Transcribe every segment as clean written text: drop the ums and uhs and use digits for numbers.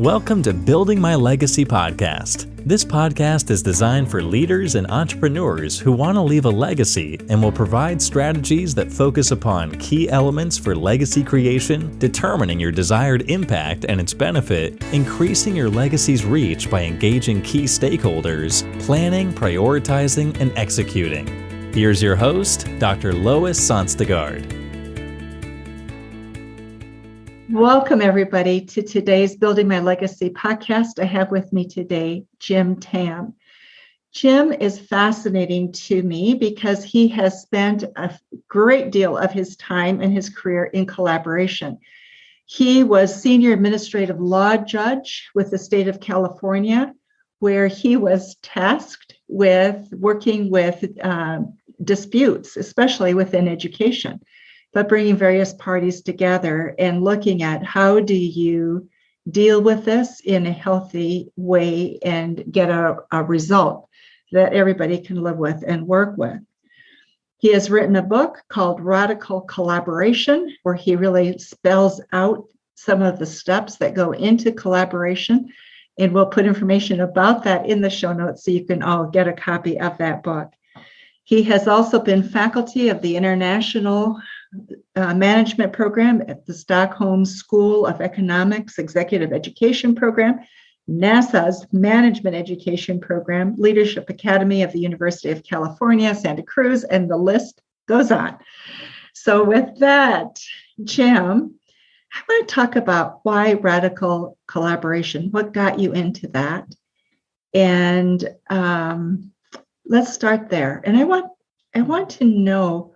Welcome to Building My Legacy podcast. This podcast is designed for leaders and entrepreneurs who want to leave a legacy and will provide strategies that focus upon key elements for legacy creation, determining your desired impact and its benefit, increasing your legacy's reach by engaging key stakeholders, planning, prioritizing, and executing. Here's your host, Dr. Lois Sonstegard. Welcome, everybody, to today's Building My Legacy podcast. I have with me today Jim Tamm. Jim is fascinating to me because he has spent a great deal of his time and his career in collaboration. He was senior administrative law judge with the state of California, where he was tasked with working with disputes, especially within education, but bringing various parties together and looking at how do you deal with this in a healthy way and get a result that everybody can live with and work with. He has written a book called Radical Collaboration, where he really spells out some of the steps that go into collaboration. And we'll put information about that in the show notes so you can all get a copy of that book. He has also been faculty of the International Management Program at the Stockholm School of Economics Executive Education Program, NASA's Management Education Program, Leadership Academy of the University of California, Santa Cruz, and the list goes on. So with that, Jim, I want to talk about why radical collaboration, what got you into that? And let's start there. And I want to know,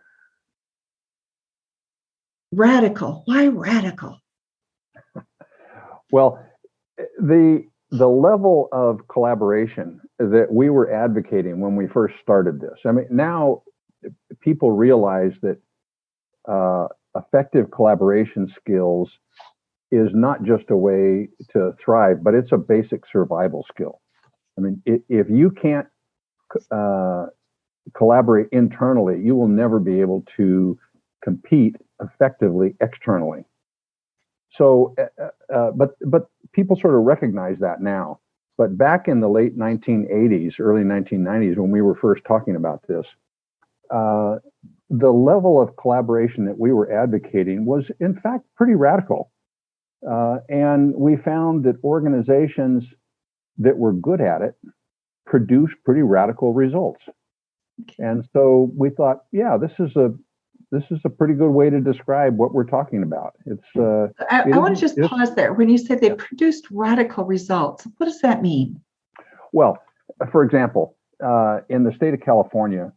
radical. Why radical? Well, the level of collaboration that we were advocating when we first started this, I mean, now people realize that effective collaboration skills is not just a way to thrive, but it's a basic survival skill. I mean, if you can't collaborate internally, you will never be able to compete effectively externally. So, but people sort of recognize that now. But back in the late 1980s, early 1990s, when we were first talking about this, the level of collaboration that we were advocating was, in fact, pretty radical. And we found that organizations that were good at it produced pretty radical results. And so we thought, yeah, this is a pretty good way to describe what we're talking about. I want to just pause there. When you say they produced radical results, what does that mean? Well, for example, in the state of California,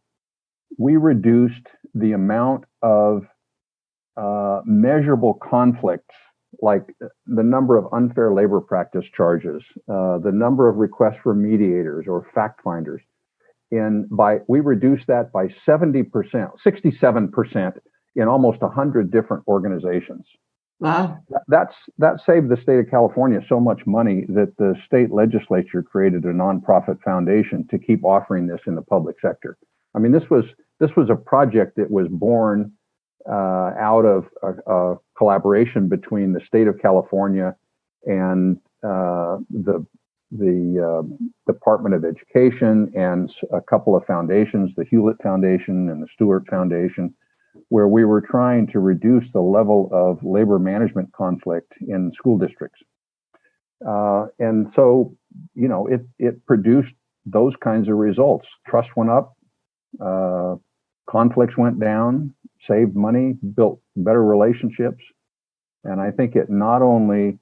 we reduced the amount of measurable conflicts, like the number of unfair labor practice charges, the number of requests for mediators or fact finders. We reduced that by 70%, 67% in almost 100 different organizations. Wow. That saved the state of California so much money that the state legislature created a nonprofit foundation to keep offering this in the public sector. I mean, this was a project that was born out of a collaboration between the state of California and the Department of Education and a couple of foundations, the Hewlett Foundation and the Stewart Foundation, where we were trying to reduce the level of labor management conflict in school districts. And so, you know, it produced those kinds of results. Trust went up, conflicts went down, saved money, built better relationships. And I think it not only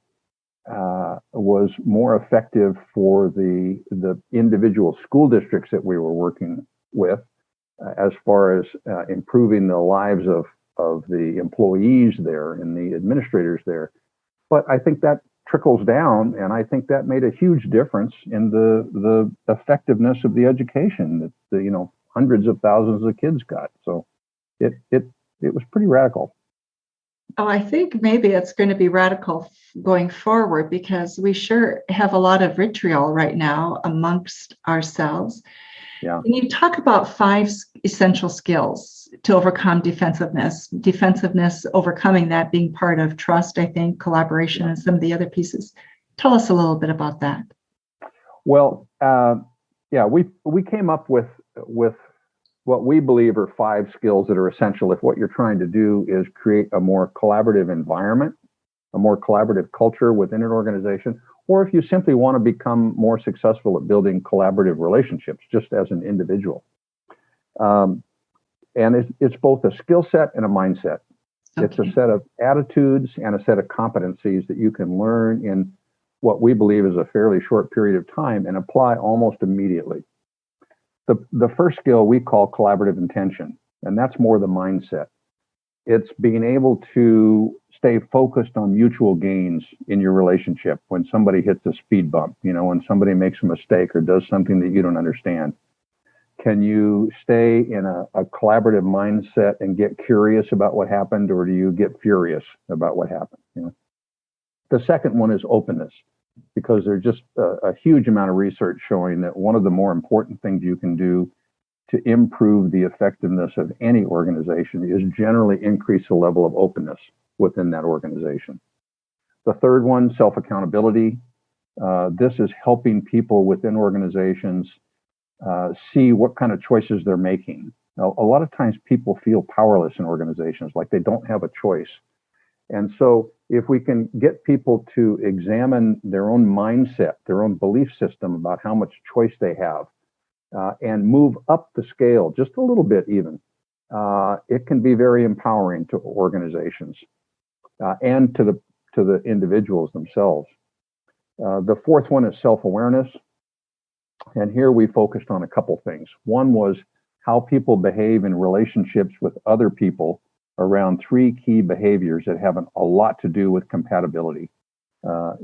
was more effective for the individual school districts that we were working with, as far as improving the lives of the employees there and the administrators there. But I think that trickles down, and I think that made a huge difference in the effectiveness of the education that hundreds of thousands of kids got. So it was pretty radical. Oh, I think maybe it's going to be radical going forward, because we sure have a lot of vitriol right now amongst ourselves. Yeah. Can you talk about 5 essential skills to overcome defensiveness? Defensiveness, overcoming that being part of trust, I think, collaboration, and some of the other pieces. Tell us a little bit about that. Well, yeah, we came up with what we believe are 5 skills that are essential if what you're trying to do is create a more collaborative environment, a more collaborative culture within an organization, or if you simply want to become more successful at building collaborative relationships just as an individual. And it's both a skill set and a mindset. Okay. It's a set of attitudes and a set of competencies that you can learn in what we believe is a fairly short period of time and apply almost immediately. The first skill we call collaborative intention, and that's more the mindset. It's being able to stay focused on mutual gains in your relationship when somebody hits a speed bump, when somebody makes a mistake or does something that you don't understand. Can you stay in a collaborative mindset and get curious about what happened, or do you get furious about what happened? The second one is openness, because there's just a huge amount of research showing that one of the more important things you can do to improve the effectiveness of any organization is generally increase the level of openness within that organization. The third one, self-accountability. This is helping people within organizations see what kind of choices they're making. Now, a lot of times people feel powerless in organizations, like they don't have a choice. And so if we can get people to examine their own mindset, their own belief system about how much choice they have, and move up the scale just a little bit even, it can be very empowering to organizations and to the individuals themselves. The fourth one is self-awareness. And here we focused on a couple things. One was how people behave in relationships with other people around 3 key behaviors that have a lot to do with compatibility: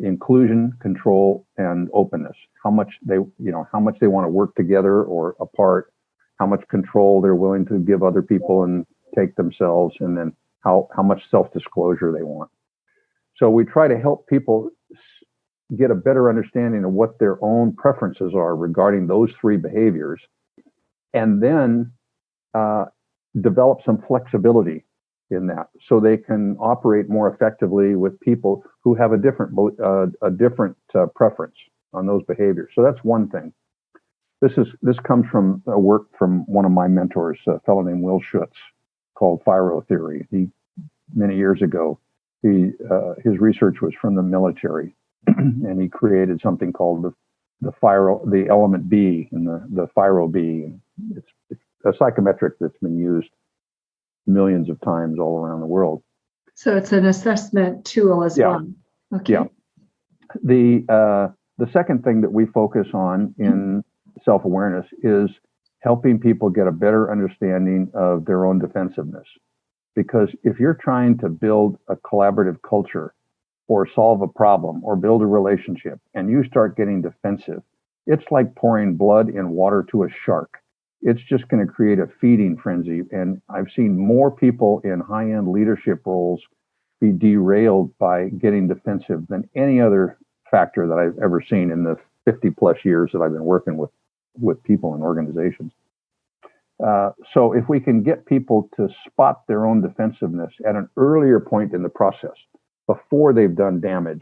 inclusion, control, and openness. How much they want to work together or apart, how much control they're willing to give other people and take themselves, and then how much self-disclosure they want. So we try to help people get a better understanding of what their own preferences are regarding those 3 behaviors, and then develop some flexibility in that, so they can operate more effectively with people who have a different preference on those behaviors. So that's one thing. This comes from a work from one of my mentors, a fellow named Will Schutz, called Firo theory. Many years ago, his research was from the military, and he created something called the element B and the Firo B. It's a psychometric that's been used millions of times all around the world. So it's an assessment tool as well. Okay. Yeah. The second thing that we focus on in self-awareness is helping people get a better understanding of their own defensiveness. Because if you're trying to build a collaborative culture or solve a problem or build a relationship and you start getting defensive, it's like pouring blood in water to a shark. It's just going to create a feeding frenzy. And I've seen more people in high-end leadership roles be derailed by getting defensive than any other factor that I've ever seen in the 50 plus years that I've been working with people in organizations. So if we can get people to spot their own defensiveness at an earlier point in the process, before they've done damage,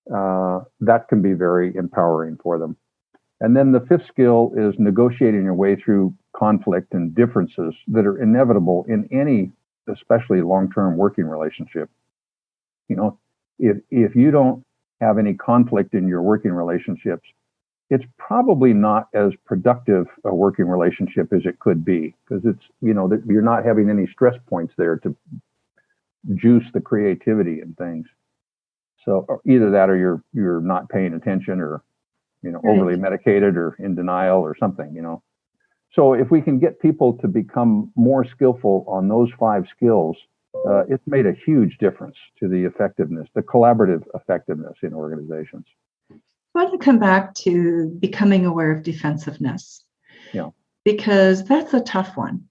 that can be very empowering for them. And then the fifth skill is negotiating your way through conflict and differences that are inevitable in any, especially long-term working relationship. If you don't have any conflict in your working relationships, it's probably not as productive a working relationship as it could be, because you're not having any stress points there to juice the creativity and things. So either that, or you're not paying attention, or overly medicated, or in denial, or something. So if we can get people to become more skillful on those 5 skills, it's made a huge difference to the effectiveness, the collaborative effectiveness in organizations. I want to come back to becoming aware of defensiveness. Yeah. Because that's a tough one.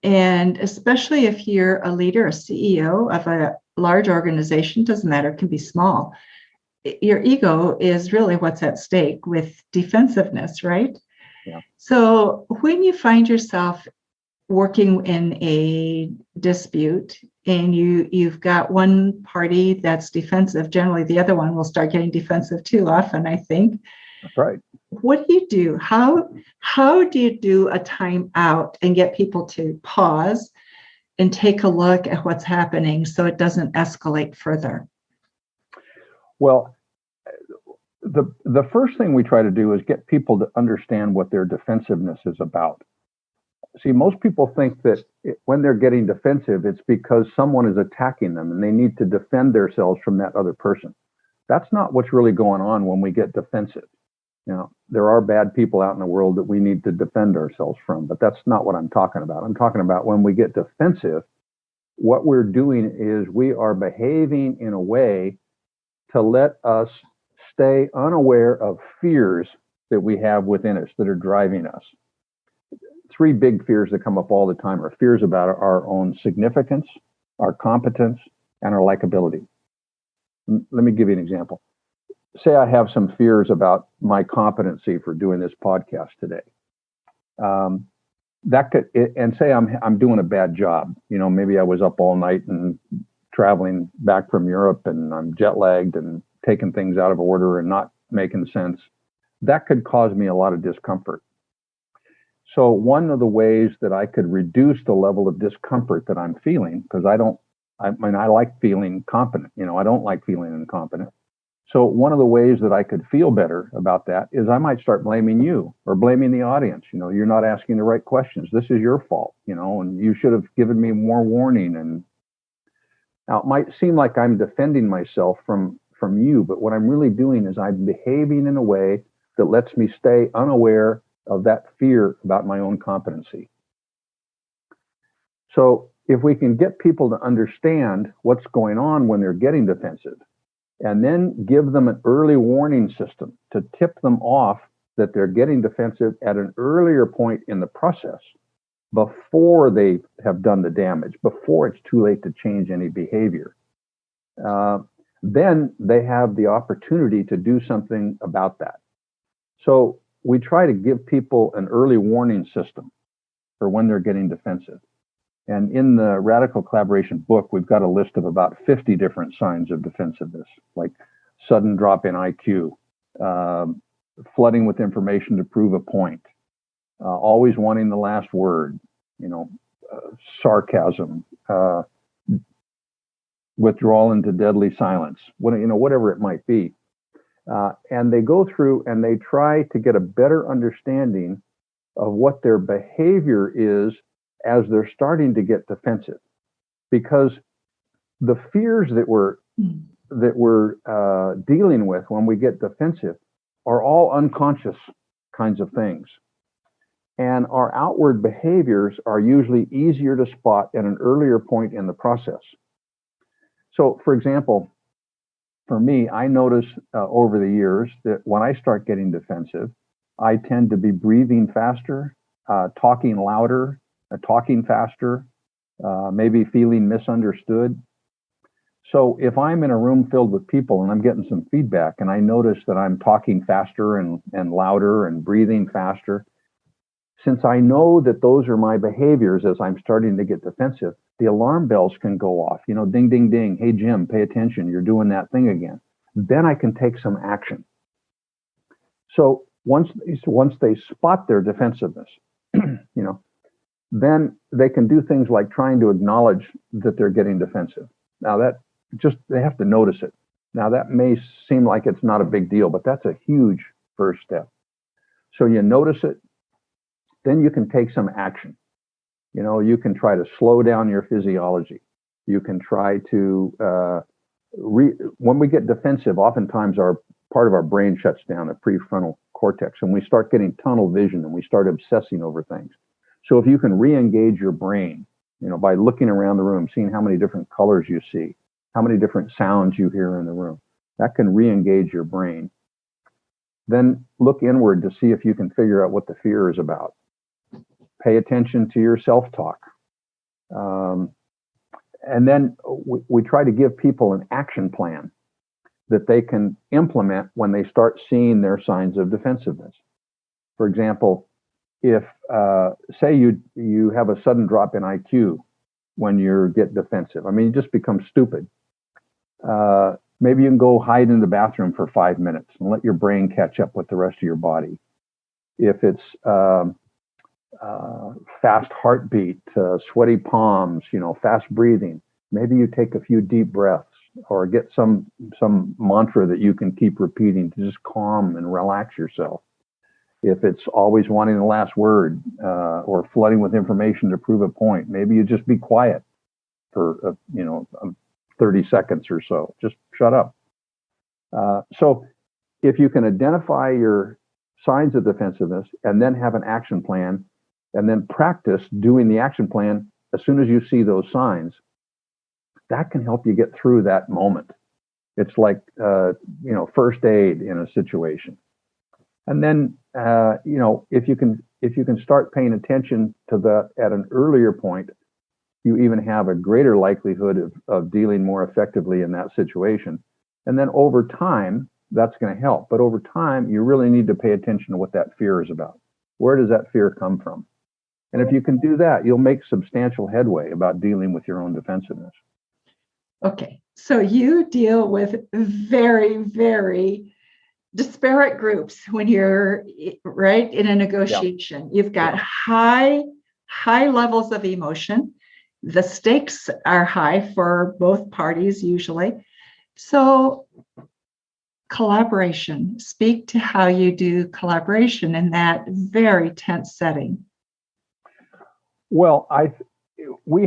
And especially if you're a leader, a CEO of a large organization, doesn't matter, it can be small. Your ego is really what's at stake with defensiveness, right? Yeah. So when you find yourself working in a dispute and you've got one party that's defensive, generally the other one will start getting defensive too often, I think. That's right. What do you do? How do you do a time out and get people to pause and take a look at what's happening so it doesn't escalate further? Well, the first thing we try to do is get people to understand what their defensiveness is about. See, most people think that when they're getting defensive, it's because someone is attacking them and they need to defend themselves from that other person. That's not what's really going on when we get defensive. You know, there are bad people out in the world that we need to defend ourselves from, but that's not what I'm talking about. I'm talking about when we get defensive, what we're doing is we are behaving in a way to let us stay unaware of fears that we have within us that are driving us. Three big fears that come up all the time are fears about our own significance, our competence, and our likability. Let me give you an example. Say I have some fears about my competency for doing this podcast today. That could, and say I'm doing a bad job. You know, maybe I was up all night and traveling back from Europe and I'm jet lagged and taking things out of order and not making sense. That could cause me a lot of discomfort. So one of the ways that I could reduce the level of discomfort that I'm feeling, because I like feeling competent, you know, I don't like feeling incompetent. So one of the ways that I could feel better about that is I might start blaming you or blaming the audience. You know, you're not asking the right questions. This is your fault, you know, and you should have given me more warning. And now it might seem like I'm defending myself from you, but what I'm really doing is I'm behaving in a way that lets me stay unaware of that fear about my own competency. So if we can get people to understand what's going on when they're getting defensive, and then give them an early warning system to tip them off that they're getting defensive at an earlier point in the process, before they have done the damage, before it's too late to change any behavior, then they have the opportunity to do something about that. So we try to give people an early warning system for when they're getting defensive. And in the Radical Collaboration book, we've got a list of about 50 different signs of defensiveness, like sudden drop in IQ, flooding with information to prove a point, always wanting the last word, you know, sarcasm, withdrawal into deadly silence, whatever it might be. And they go through and they try to get a better understanding of what their behavior is as they're starting to get defensive, because the fears that we're dealing with when we get defensive are all unconscious kinds of things, and our outward behaviors are usually easier to spot at an earlier point in the process. So, for example, for me, I notice over the years that when I start getting defensive, I tend to be breathing faster, talking louder, talking faster, maybe feeling misunderstood. So if I'm in a room filled with people and I'm getting some feedback and I notice that I'm talking faster and louder and breathing faster, since I know that those are my behaviors as I'm starting to get defensive, the alarm bells can go off, you know, ding, ding, ding. Hey, Jim, pay attention. You're doing that thing again. Then I can take some action. So once they spot their defensiveness, you know, then they can do things like trying to acknowledge that they're getting defensive. Now they have to notice it. Now that may seem like it's not a big deal, but that's a huge first step. So you notice it, then you can take some action. You know, you can try to slow down your physiology. You can try to, when we get defensive, oftentimes part of our brain shuts down, the prefrontal cortex, and we start getting tunnel vision and we start obsessing over things. So if you can re-engage your brain, you know, by looking around the room, seeing how many different colors you see, how many different sounds you hear in the room, that can re-engage your brain. Then look inward to see if you can figure out what the fear is about. Pay attention to your self-talk. And then we try to give people an action plan that they can implement when they start seeing their signs of defensiveness. For example, if say you have a sudden drop in IQ when you get defensive, I mean, you just become stupid. Maybe you can go hide in the bathroom for 5 minutes and let your brain catch up with the rest of your body. If it's fast heartbeat, sweaty palms, fast breathing, maybe you take a few deep breaths or get some mantra that you can keep repeating to just calm and relax yourself. If it's always wanting the last word or flooding with information to prove a point, maybe you just be quiet for 30 seconds or so. Just shut up. So if you can identify your signs of defensiveness and then have an action plan and then practice doing the action plan as soon as you see those signs, that can help you get through that moment. It's like, first aid in a situation. And then, if you can start paying attention to that at an earlier point, you even have a greater likelihood of dealing more effectively in that situation. And then over time, that's going to help. But over time, you really need to pay attention to what that fear is about. Where does that fear come from? And if you can do that, you'll make substantial headway about dealing with your own defensiveness. Okay, so you deal with very, very disparate groups when you're right in a negotiation. Yeah. You've got high levels of emotion. The stakes are high for both parties usually. So collaboration, speak to how you do collaboration in that very tense setting. Well, we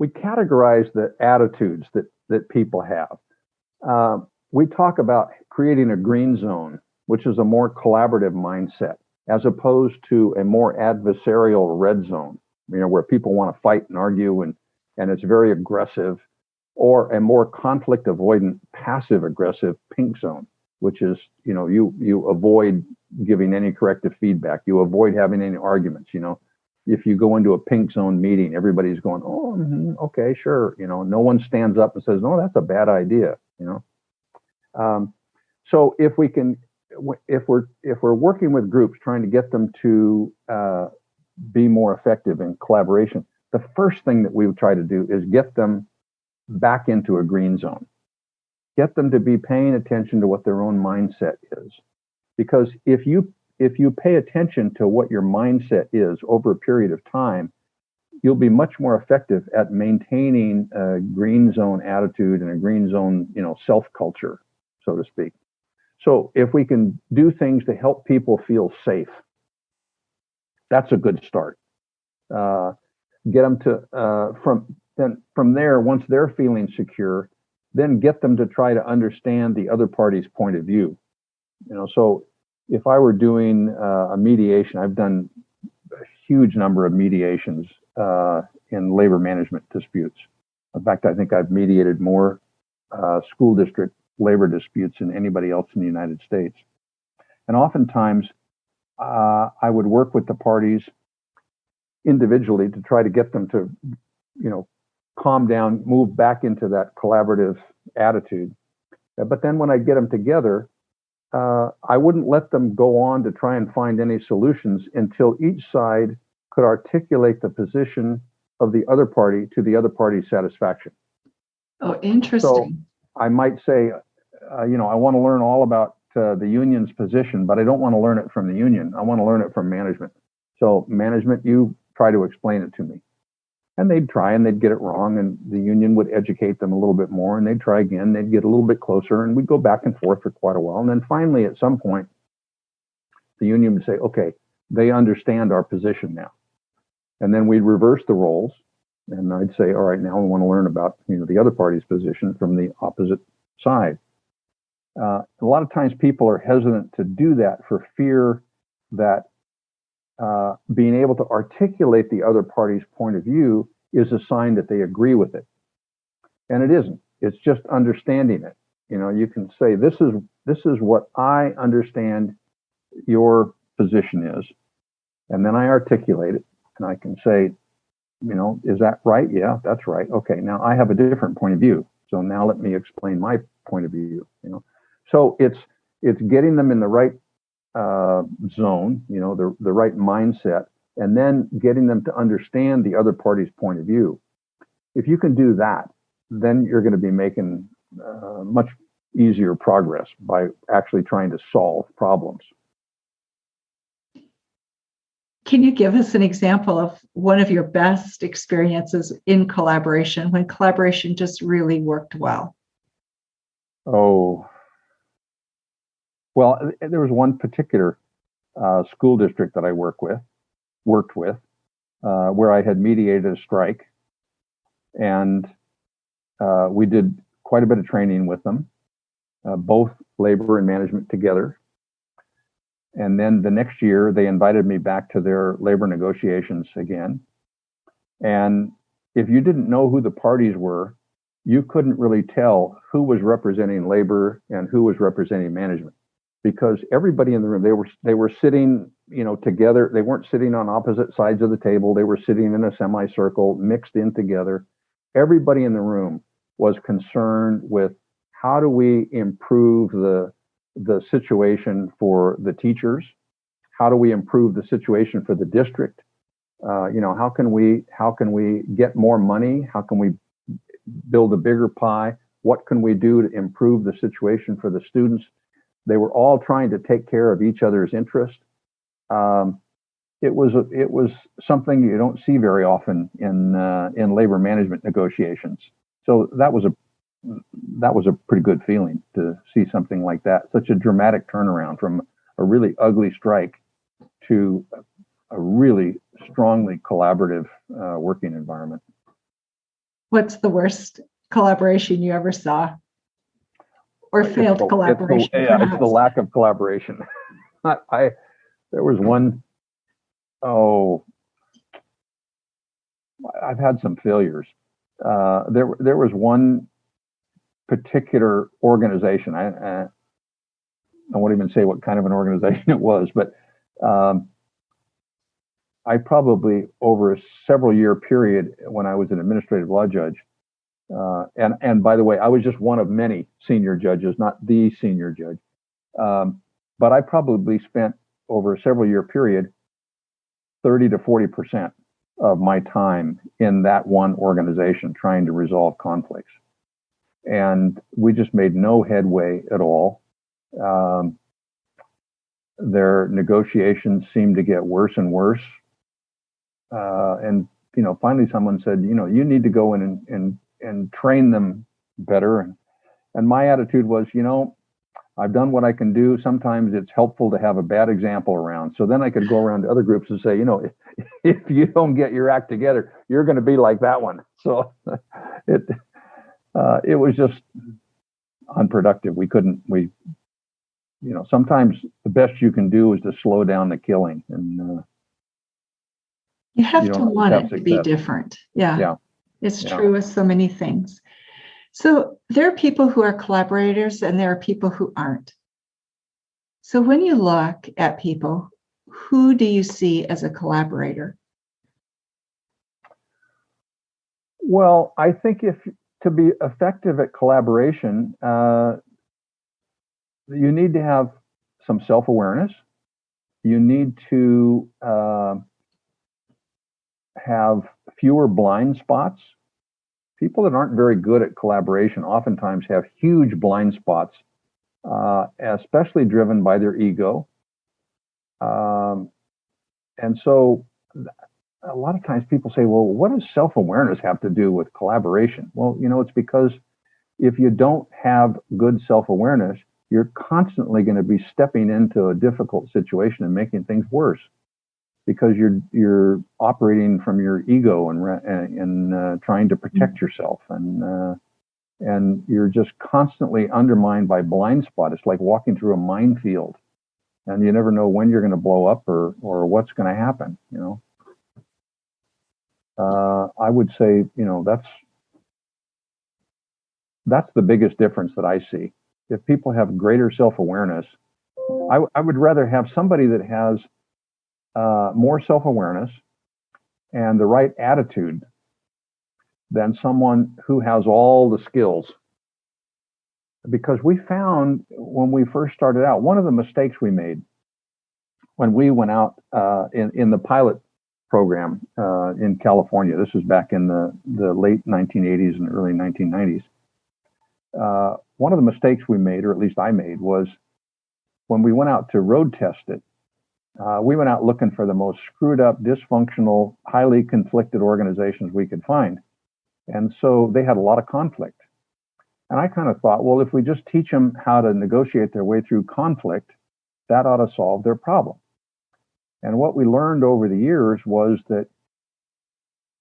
categorize the attitudes that people have. We talk about creating a green zone, which is a more collaborative mindset, as opposed to a more adversarial red zone, where people want to fight and argue and it's very aggressive, or a more conflict avoidant, passive aggressive pink zone, which is, you avoid giving any corrective feedback. You avoid having any arguments. If you go into a pink zone meeting, everybody's going, oh, okay, sure. No one stands up and says, no, that's a bad idea. So if we're working with groups trying to get them to be more effective in collaboration, the first thing that we would try to do is get them back into a green zone. Get them to be paying attention to what their own mindset is. Because if you pay attention to what your mindset is over a period of time, you'll be much more effective at maintaining a green zone attitude and a green zone, self-culture, so to speak. So if we can do things to help people feel safe, that's a good start. Get them to, from there, once they're feeling secure, then get them to try to understand the other party's point of view. So if I were doing a mediation, I've done a huge number of mediations in labor management disputes. In fact, I think I've mediated more school district labor disputes than anybody else in the United States. And oftentimes, I would work with the parties individually to try to get them to, calm down, move back into that collaborative attitude. But then when I get them together, I wouldn't let them go on to try and find any solutions until each side could articulate the position of the other party to the other party's satisfaction. Oh, interesting. So I might say, I want to learn all about the union's position, but I don't want to learn it from the union. I want to learn it from management. So management, you try to explain it to me. And they'd try and they'd get it wrong, and the union would educate them a little bit more, and they'd try again, they'd get a little bit closer, and we'd go back and forth for quite a while. And then finally, at some point, the union would say, okay, they understand our position now. And then we'd reverse the roles, and I'd say, all right, now we want to learn about the other party's position from the opposite side. A lot of times people are hesitant to do that for fear that being able to articulate the other party's point of view is a sign that they agree with it. And it isn't. It's just understanding it. You can say, this is what I understand your position is. And then I articulate it, and I can say, is that right? Yeah, that's right. Okay, now I have a different point of view. So now let me explain my point of view. So it's getting them in the right zone, the right mindset, and then getting them to understand the other party's point of view. If you can do that, then you're going to be making much easier progress by actually trying to solve problems. Can you give us an example of one of your best experiences in collaboration, when collaboration just really worked well? Oh, well, there was one particular school district that I worked with, where I had mediated a strike, and we did quite a bit of training with them, both labor and management together. And then the next year, they invited me back to their labor negotiations again. And if you didn't know who the parties were, you couldn't really tell who was representing labor and who was representing management, because everybody in the room, they were sitting, together. They weren't sitting on opposite sides of the table. They were sitting in a semicircle, mixed in together. Everybody in the room was concerned with how do we improve the situation for the teachers? How do we improve the situation for the district? How can we get more money? How can we build a bigger pie? What can we do to improve the situation for the students? They were all trying to take care of each other's interest. It was something you don't see very often in labor management negotiations. So that was a pretty good feeling to see something like that. Such a dramatic turnaround from a really ugly strike to a really strongly collaborative working environment. What's the worst collaboration you ever saw? Or failed collaboration? It's the lack of collaboration. There was one, I've had some failures. There was one particular organization. I won't even say what kind of an organization it was, but I probably, over a several year period when I was an administrative law judge, and by the way, I was just one of many senior judges, not the senior judge, but I probably spent over a several year period 30 to 40% of my time in that one organization trying to resolve conflicts. And we just made no headway at all. Their negotiations seemed to get worse and worse. And finally someone said, you need to go in and train them better. And my attitude was, I've done what I can do. Sometimes it's helpful to have a bad example around. So then I could go around to other groups and say, if you don't get your act together, you're going to be like that one. So it was just unproductive. Sometimes the best you can do is to slow down the killing. And you have to want it to be different. Yeah. It's true with so many things. So there are people who are collaborators and there are people who aren't. So when you look at people, who do you see as a collaborator? Well, I think to be effective at collaboration, you need to have some self-awareness. You need to have fewer blind spots. People that aren't very good at collaboration oftentimes have huge blind spots, especially driven by their ego. And so a lot of times people say, well, what does self-awareness have to do with collaboration? Well, it's because if you don't have good self-awareness, you're constantly going to be stepping into a difficult situation and making things worse, because you're operating from your ego and trying to protect yourself, and you're just constantly undermined by blind spot. It's like walking through a minefield, and you never know when you're going to blow up or what's going to happen. I would say that's the biggest difference that I see. If people have greater self-awareness, I would rather have somebody that has more self-awareness and the right attitude than someone who has all the skills. Because we found when we first started out, one of the mistakes we made when we went out in the pilot program in California, this was back in the late 1980s and early 1990s. One of the mistakes we made, or at least I made, was when we went out to road test it, we went out looking for the most screwed up, dysfunctional, highly conflicted organizations we could find. And so they had a lot of conflict. And I kind of thought, well, if we just teach them how to negotiate their way through conflict, that ought to solve their problem. And what we learned over the years was that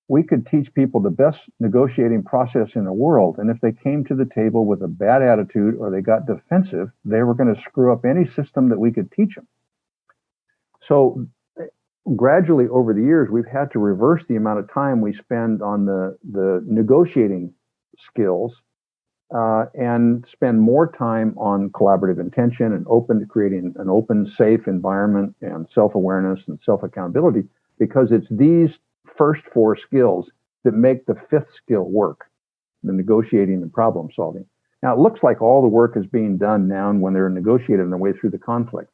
we could teach people the best negotiating process in the world. And if they came to the table with a bad attitude or they got defensive, they were going to screw up any system that we could teach them. So gradually over the years, we've had to reverse the amount of time we spend on the negotiating skills and spend more time on collaborative intention and creating an open, safe environment and self-awareness and self-accountability, because it's these first four skills that make the fifth skill work, the negotiating and problem solving. Now, it looks like all the work is being done now when they're negotiating their way through the conflict.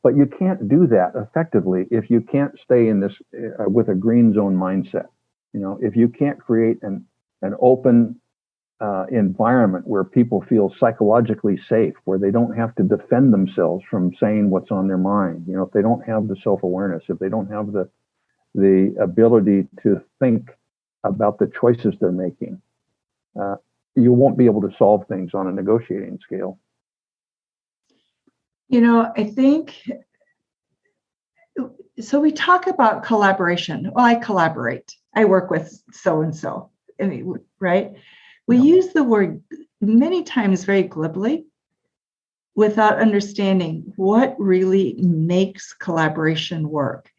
But you can't do that effectively if you can't stay in this with a green zone mindset. You know, if you can't create an open environment where people feel psychologically safe, where they don't have to defend themselves from saying what's on their mind. You know, if they don't have the self-awareness, if they don't have the ability to think about the choices they're making, you won't be able to solve things on a negotiating scale. You know, I think, so we talk about collaboration. Well, I collaborate. I work with so-and-so, right? We use the word many times very glibly without understanding what really makes collaboration work.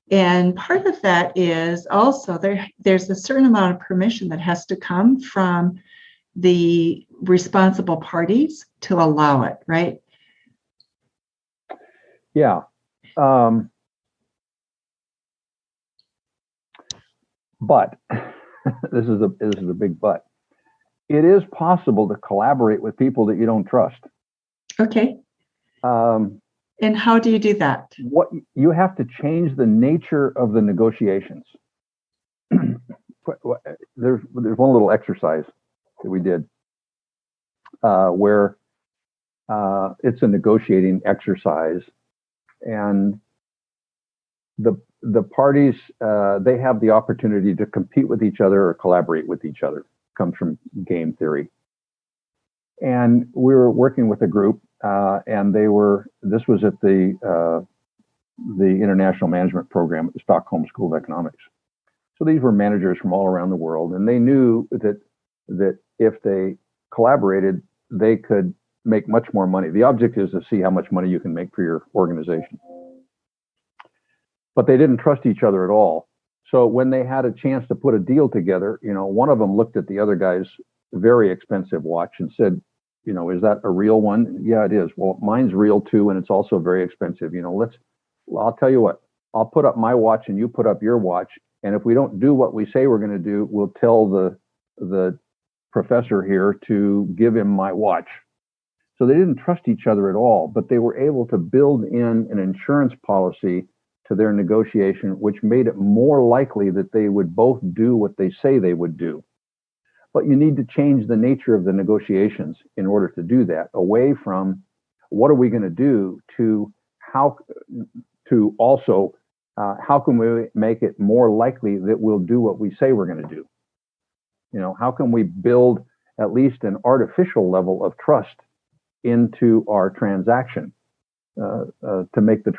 And part of that is also there's a certain amount of permission that has to come from the responsible parties to allow it, right? Yeah. But this is a big but. It is possible to collaborate with people that you don't trust. Okay. And how do you do that? What you have to change the nature of the negotiations. There's one little exercise that we did where it's a negotiating exercise, and the parties they have the opportunity to compete with each other or collaborate with each other. Comes from game theory. And we were working with a group, and this was at the International Management Program at the Stockholm School of Economics. So these were managers from all around the world, and they knew that if they collaborated, they could make much more money. The object is to see how much money you can make for your organization. But they didn't trust each other at all. So when they had a chance to put a deal together, you know, one of them looked at the other guy's very expensive watch and said, you know, is that a real one? Yeah, it is. Well, mine's real too, and it's also very expensive. You know, I'll tell you what, I'll put up my watch and you put up your watch. And if we don't do what we say we're going to do, we'll tell the professor here to give him my watch. So they didn't trust each other at all, but they were able to build in an insurance policy to their negotiation, which made it more likely that they would both do what they say they would do. But you need to change the nature of the negotiations in order to do that, away from what are we going to do to how can we make it more likely that we'll do what we say we're going to do? You know, how can we build at least an artificial level of trust into our transaction to make the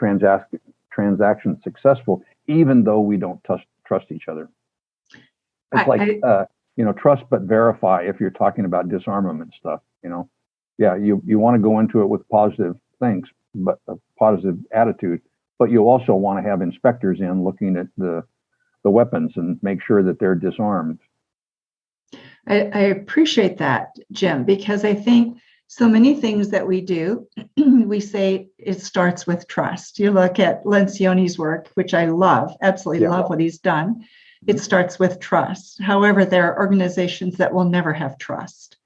transaction successful, even though we don't trust each other. It's you know, trust but verify if you're talking about disarmament stuff, you know. Yeah, you want to go into it with positive things, but a positive attitude, but you also want to have inspectors in looking at the weapons and make sure that they're disarmed. I appreciate that, Jim, because I think so many things that we do, we say it starts with trust. You look at Lencioni's work, which I love, absolutely love what he's done. It starts with trust. However, there are organizations that will never have trust.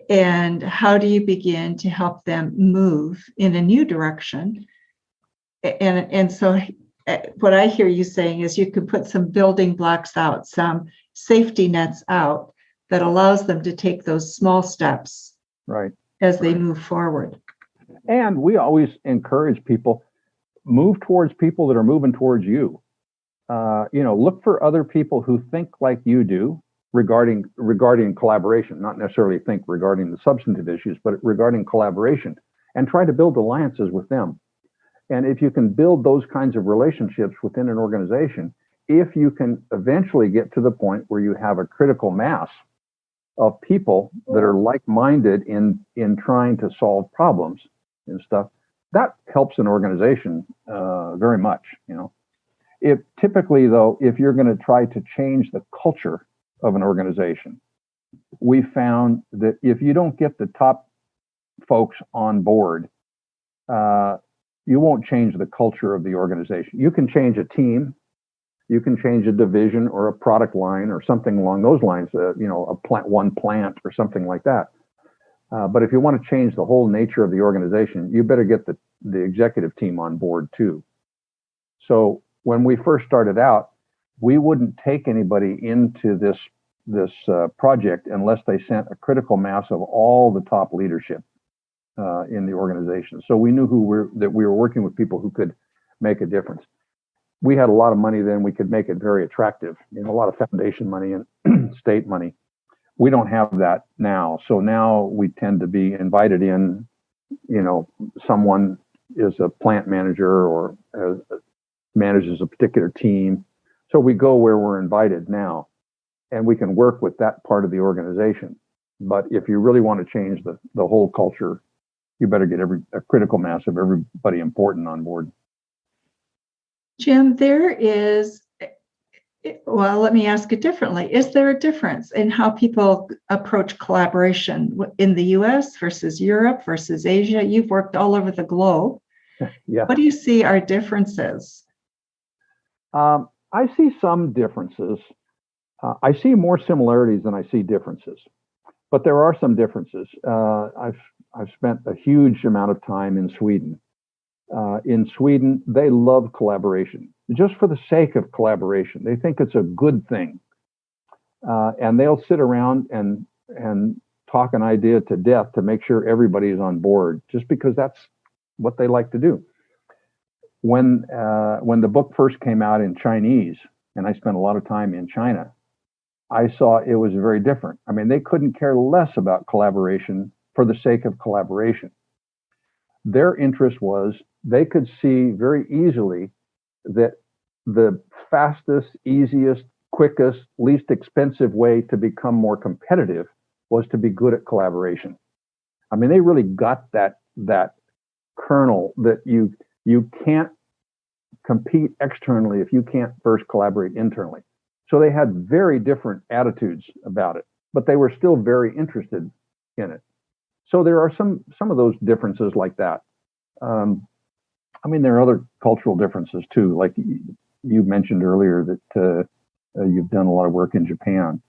And how do you begin to help them move in a new direction and so what I hear you saying is you can put some building blocks out, some safety nets out that allows them to take those small steps Right. as they move forward. And we always encourage people, move towards people that are moving towards you. Look for other people who think like you do regarding collaboration, not necessarily think regarding the substantive issues, but regarding collaboration, and try to build alliances with them. And if you can build those kinds of relationships within an organization, if you can eventually get to the point where you have a critical mass of people that are like-minded in trying to solve problems and stuff, that helps an organization very much. If typically, though, if you're going to try to change the culture of an organization, we found that if you don't get the top folks on board, you won't change the culture of the organization. You can change a team, you can change a division or a product line or something along those lines, one plant or something like that. But if you want to change the whole nature of the organization, you better get the executive team on board too. So when we first started out, we wouldn't take anybody into this project unless they sent a critical mass of all the top leadership in the organization. So we knew that we were working with people who could make a difference. We had a lot of money then. We could make it very attractive. A lot of foundation money and state money. We don't have that now. So now we tend to be invited in. Someone is a plant manager or manages a particular team. So we go where we're invited now, and we can work with that part of the organization. But if you really want to change the whole culture, you better get a critical mass of everybody important on board. Jim, let me ask it differently. Is there a difference in how people approach collaboration in the US versus Europe versus Asia? You've worked all over the globe. Yeah. What do you see are differences? I see some differences. I see more similarities than I see differences, but there are some differences. I've spent a huge amount of time in Sweden. In Sweden, they love collaboration just for the sake of collaboration. They think it's a good thing, and they'll sit around and talk an idea to death to make sure everybody is on board, just because that's what they like to do. When the book first came out in Chinese, and I spent a lot of time in China, I saw it was very different. I mean, they couldn't care less about collaboration for the sake of collaboration. Their interest was they could see very easily that the fastest, easiest, quickest, least expensive way to become more competitive was to be good at collaboration. I mean, they really got that kernel that you can't compete externally if you can't first collaborate internally. So they had very different attitudes about it, but they were still very interested in it. So there are some of those differences like that. There are other cultural differences too. Like you mentioned earlier that you've done a lot of work in Japan,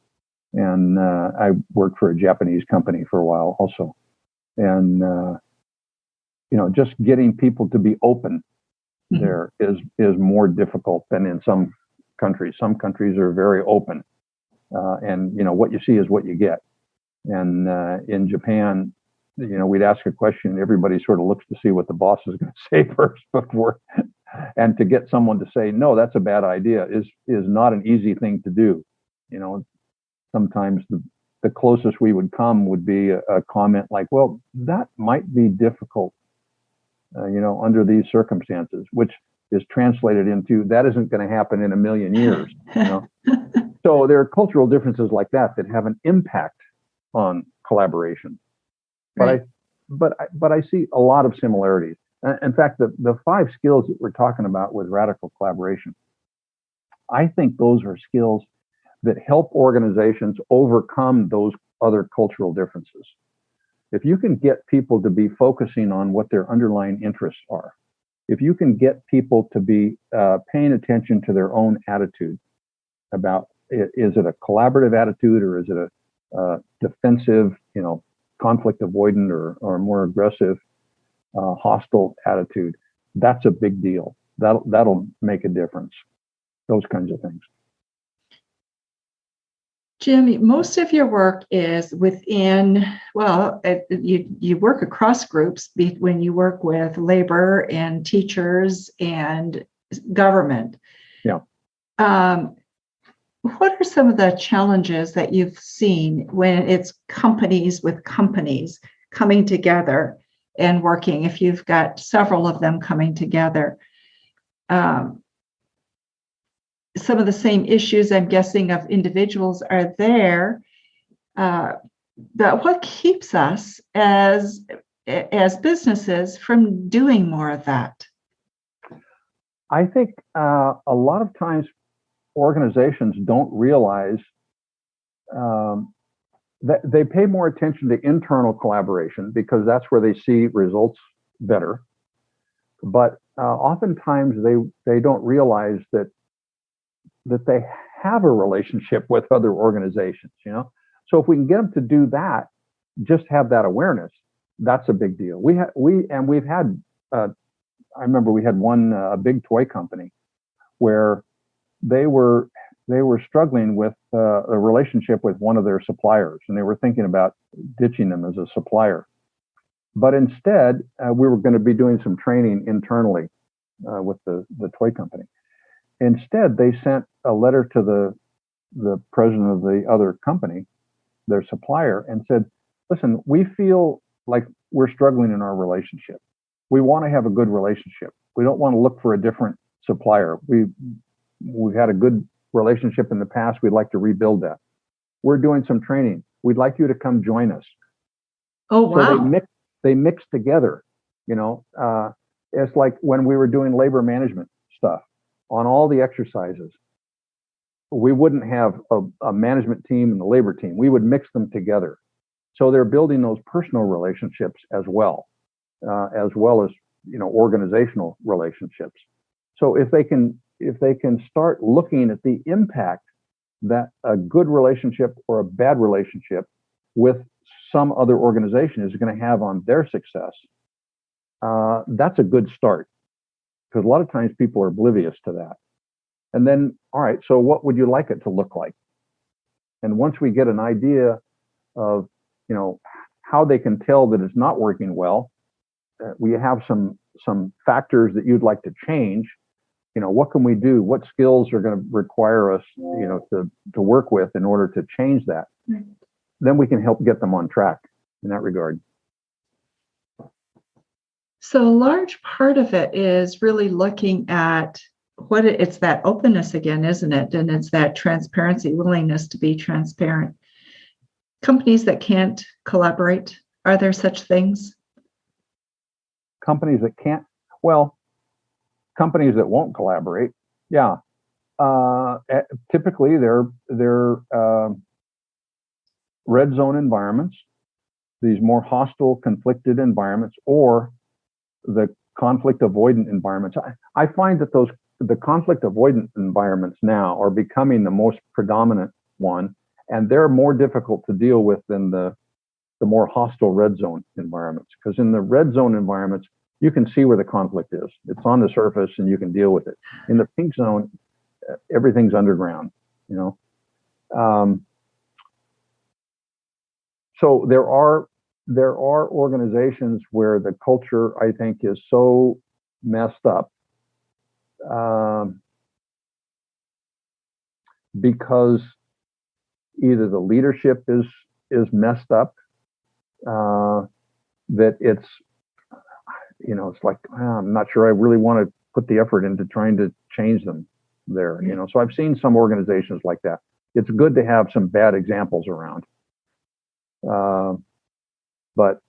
and I worked for a Japanese company for a while also. And just getting people to be open there is more difficult than in some countries. Some countries are very open, and what you see is what you get. And in Japan, we'd ask a question, everybody sort of looks to see what the boss is going to say first before, and to get someone to say, no, that's a bad idea is not an easy thing to do. Sometimes the closest we would come would be a comment like, well, that might be difficult, under these circumstances, which is translated into that isn't going to happen in a million years. So there are cultural differences like that have an impact on collaboration. Right. But I see a lot of similarities. In fact, the 5 skills that we're talking about with radical collaboration, I think those are skills that help organizations overcome those other cultural differences. If you can get people to be focusing on what their underlying interests are, if you can get people to be paying attention to their own attitude about is it a collaborative attitude or is it a defensive, conflict avoidant or more aggressive, hostile attitude, that's a big deal. That'll make a difference. Those kinds of things. Jim, most of your work is within, you work across groups when you work with labor and teachers and government. Yeah. What are some of the challenges that you've seen when it's companies with companies coming together and working, if you've got several of them coming together? Some of the same issues, I'm guessing, of individuals are there. But what keeps us as businesses from doing more of that? I think a lot of times organizations don't realize that they pay more attention to internal collaboration because that's where they see results better. But oftentimes they don't realize that they have a relationship with other organizations, So if we can get them to do that, just have that awareness, that's a big deal. We've had I remember we had one a big toy company where they were struggling with a relationship with one of their suppliers, and they were thinking about ditching them as a supplier. But instead, we were going to be doing some training internally with the toy company. Instead, they sent a letter to the president of the other company, their supplier, and said, listen, we feel like we're struggling in our relationship. We want to have a good relationship. We don't want to look for a different supplier. We've had a good relationship in the past. We'd like to rebuild that. We're doing some training. We'd like you to come join us. Oh, wow. So they mix together, it's like when we were doing labor management stuff on all the exercises, we wouldn't have a management team and the labor team. We would mix them together. So they're building those personal relationships as well as organizational relationships. So if they can start looking at the impact that a good relationship or a bad relationship with some other organization is going to have on their success, that's a good start. Because a lot of times people are oblivious to that. And then, all right, so what would you like it to look like? And once we get an idea of, how they can tell that it's not working well, we have some factors that you'd like to change. What can we do? What skills are going to require us, to work with in order to change that? Right. Then we can help get them on track in that regard. So a large part of it is really looking at it's that openness again, isn't it? And it's that transparency, willingness to be transparent. Companies that can't collaborate, are there such things? Companies that can't, companies that won't collaborate, yeah. Typically, they're red zone environments, these more hostile, conflicted environments, or the conflict avoidant environments. I find that the conflict avoidant environments now are becoming the most predominant one, and they're more difficult to deal with than the more hostile red zone environments. Because in the red zone environments, you can see where the conflict is. It's on the surface and you can deal with it. In the pink zone, everything's underground, So there are organizations where the culture, I think, is so messed up because either the leadership is messed up, that it's like, I'm not sure I really want to put the effort into trying to change them there. So I've seen some organizations like that. It's good to have some bad examples around. But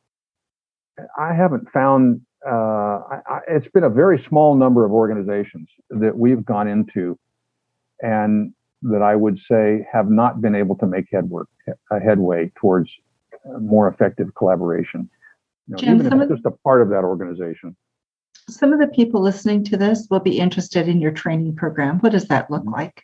I haven't found, it's been a very small number of organizations that we've gone into and that I would say have not been able to make headway towards more effective collaboration. Jim, even if it's just a part of that organization. Some of the people listening to this will be interested in your training program. What does that look like?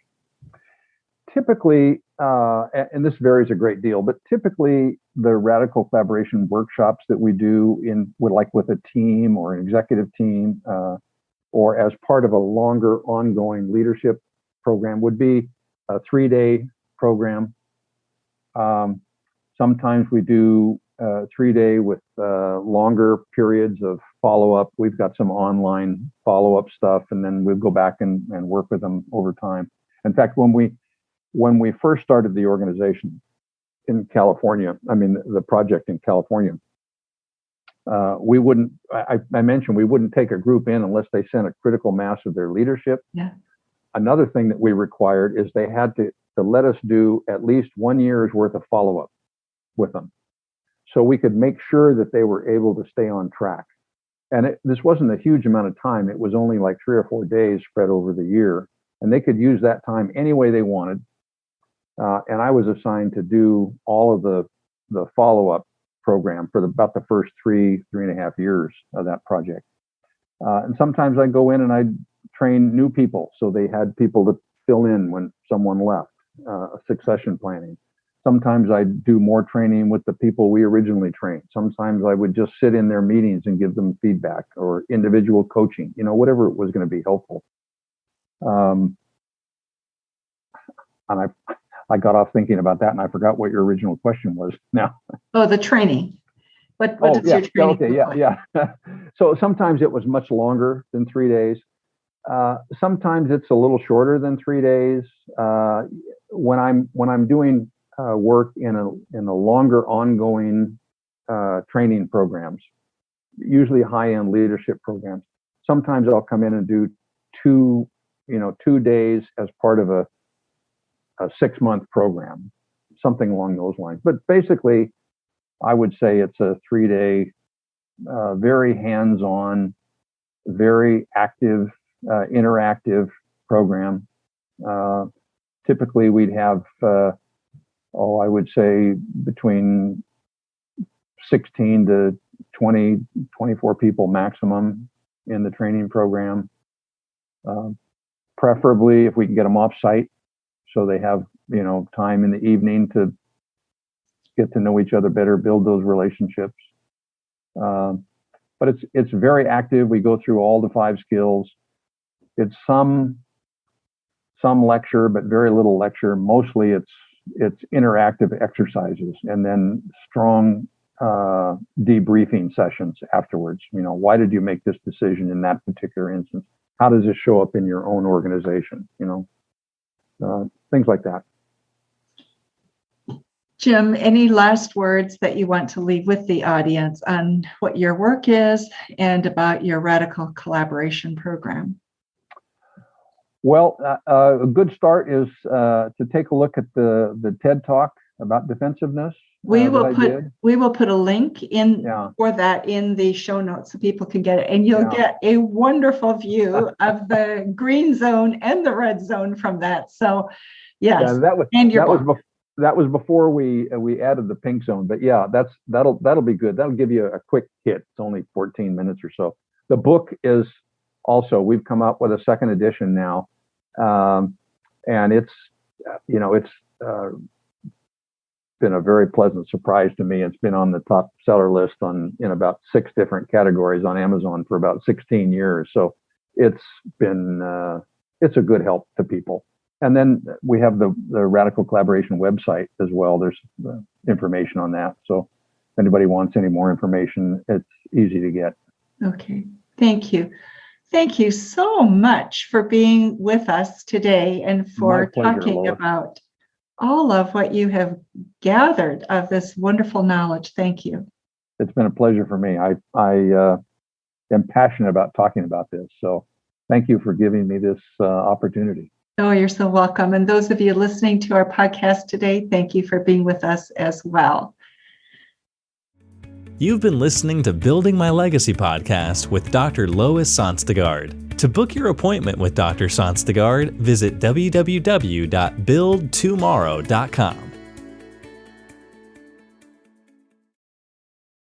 Typically, and this varies a great deal, but typically the radical collaboration workshops that we do with a team or an executive team, or as part of a longer ongoing leadership program would be a 3-day program. Sometimes we do 3-day with longer periods of follow-up. We've got some online follow-up stuff, and then we'll go back and work with them over time. In fact, when we first started the organization in California, the project in California, we wouldn't, I mentioned we wouldn't take a group in unless they sent a critical mass of their leadership. Yeah. Another thing that we required is they had to let us do at least 1 year's worth of follow-up with them, so we could make sure that they were able to stay on track. And this wasn't a huge amount of time. It was only like 3 or 4 days spread over the year, and they could use that time any way they wanted. And I was assigned to do all of the follow-up program for about the first 3.5 years of that project. And sometimes I'd go in and I'd train new people, so they had people to fill in when someone left, succession planning. Sometimes I'd do more training with the people we originally trained. Sometimes I would just sit in their meetings and give them feedback or individual coaching, whatever was going to be helpful. And I got off thinking about that, and I forgot what your original question was now. Oh, the training. What is your training? Okay, yeah. So sometimes it was much longer than 3 days. Sometimes it's a little shorter than 3 days. When I'm doing work in a longer ongoing training programs, usually high-end leadership programs, sometimes I'll come in and do 2 days as part of a 6-month program, something along those lines. But basically, I would say it's a 3-day, very hands-on, very active, interactive program. Typically, we'd have, I would say between 16 to 20, 24 people maximum in the training program. Preferably, if we can get them off-site, so they have, time in the evening to get to know each other better, build those relationships. But it's very active. We go through all the 5 skills. It's some lecture, but very little lecture. Mostly it's interactive exercises, and then strong debriefing sessions afterwards. Why did you make this decision in that particular instance? How does this show up in your own organization? Things like that. Jim, any last words that you want to leave with the audience on what your work is and about your radical collaboration program? Well, a good start is to take a look at the TED Talk about defensiveness. We will put a link in for that in the show notes so people can get it, and you'll get a wonderful view of the green zone and the red zone from that. So, yes, that was before we added the pink zone. But that'll be good. That'll give you a quick hit. It's only 14 minutes or so. The book is also, we've come up with a second edition now, and it's been a very pleasant surprise to me. It's been on the top seller list in about 6 different categories on Amazon for about 16 years. So it's been it's a good help to people. And then we have the Radical Collaboration website as well. There's information on that. So if anybody wants any more information, it's easy to get. Okay. Thank you. Thank you so much for being with us today and for talking Lois. About all of what you have gathered of this wonderful knowledge. Thank you. It's been a pleasure for me. I am passionate about talking about this. So thank you for giving me this opportunity. Oh, you're so welcome. And those of you listening to our podcast today, thank you for being with us as well. You've been listening to Building My Legacy podcast with Dr. Lois Sonstegard. To book your appointment with Dr. Sonstegard, visit www.buildtomorrow.com.